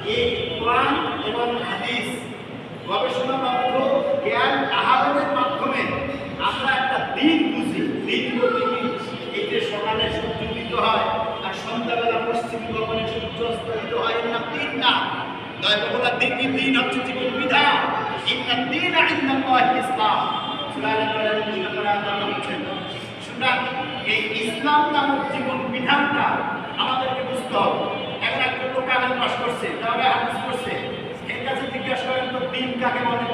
এই কোরআন এবং হাদিস গবেষণাপত্র জ্ঞান আহরণের মাধ্যমে আমরা একটা দিন বুঝি। দিন বলতে কি? এই যে সকালে সূর্য উদিত হয় আর সন্ধ্যাবেলা পশ্চিম গগনে সূর্য অস্তমিত হয়, এর নাম দিন না। দয়বলা দিন হচ্ছে জীবন বিধান। ইন্না দীনা ইনদাল্লাহিল ইসলাম। সূরা আল-বাকারার ২৯ নম্বর আয়াতে আল্লাহ বলছেন, সুতরাং এই ইসলাম নামক জীবন বিধানটা আমাদেরকে বুঝতে হবে। এখন একটা লোক কাগজ পাস করছে, তাহলে হাদিস করছে, এর কাছে জিজ্ঞাসা করেন তো দিন কাকে বলে?